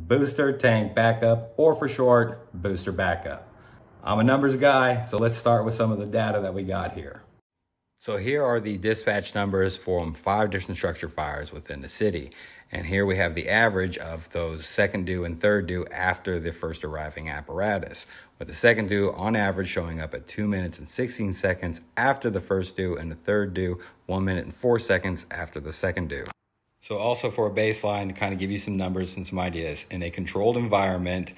booster tank backup, or for short, booster backup. I'm a numbers guy, so let's start with some of the data that we got here. So here are the dispatch numbers from 5 different structure fires within the city. And here we have the average of those second due and third due after the first arriving apparatus, with the second due on average showing up at 2 minutes and 16 seconds after the first due, and the third due 1 minute and 4 seconds after the second due. So also for a baseline, to kind of give you some numbers and some ideas, in a controlled environment,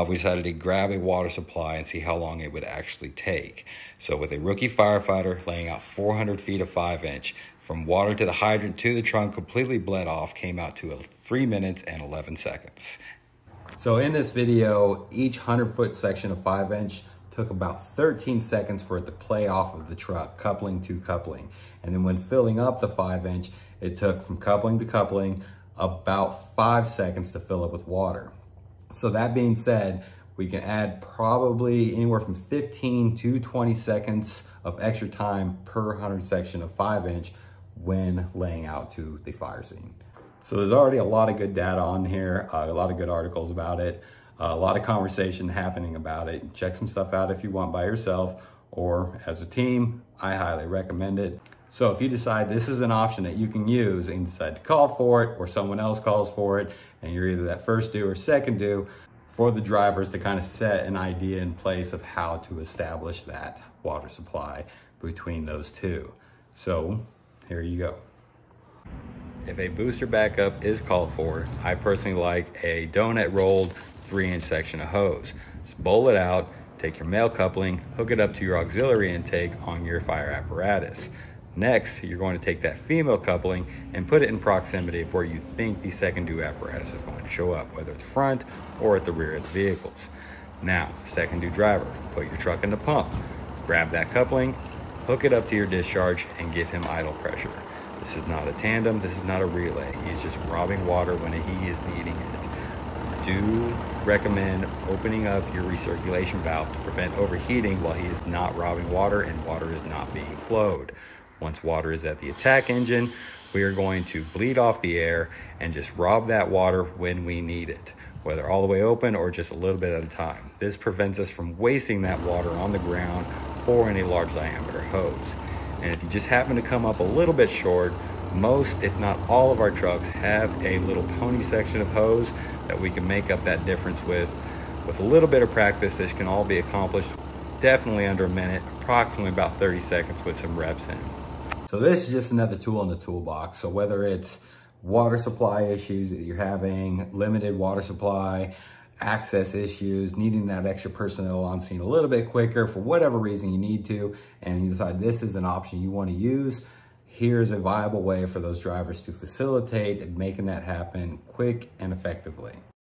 we decided to grab a water supply and see how long it would actually take. So with a rookie firefighter laying out 400 feet of 5-inch, from water to the hydrant to the trunk, completely bled off, came out to 3 minutes and 11 seconds. So in this video, each 100-foot section of 5-inch took about 13 seconds for it to play off of the truck, coupling to coupling. And then when filling up the 5-inch, it took from coupling to coupling about 5 seconds to fill it with water. So that being said, we can add probably anywhere from 15 to 20 seconds of extra time per 100 section of 5-inch when laying out to the fire scene. So there's already a lot of good data on here, a lot of good articles about it, a lot of conversation happening about it. Check some stuff out if you want by yourself or as a team. I highly recommend it. So if you decide this is an option that you can use and decide to call for it, or someone else calls for it, and you're either that first due or second due, for the drivers to kind of set an idea in place of how to establish that water supply between those two. So here you go. If a booster backup is called for, I personally like a donut rolled 3-inch section of hose. Just bowl it out, take your male coupling, hook it up to your auxiliary intake on your fire apparatus. Next, you're going to take that female coupling and put it in proximity of where you think the second due apparatus is going to show up, whether at the front or at the rear of the vehicles. Now, second due driver, put your truck in the pump, grab that coupling, hook it up to your discharge, and give him idle pressure. This is not a tandem, this is not a relay. He's just robbing water when he is needing it. Do recommend opening up your recirculation valve to prevent overheating while he is not robbing water and water is not being flowed. Once water is at the attack engine, we are going to bleed off the air and just rob that water when we need it, whether all the way open or just a little bit at a time. This prevents us from wasting that water on the ground or in a large diameter hose. And if you just happen to come up a little bit short, most, if not all of our trucks have a little pony section of hose that we can make up that difference with. With a little bit of practice, this can all be accomplished definitely under a minute, approximately about 30 seconds with some reps in. So this is just another tool in the toolbox. So whether it's water supply issues that you're having, limited water supply, access issues, needing that extra personnel on scene a little bit quicker for whatever reason you need to, and you decide this is an option you want to use, here's a viable way for those drivers to facilitate making that happen quick and effectively.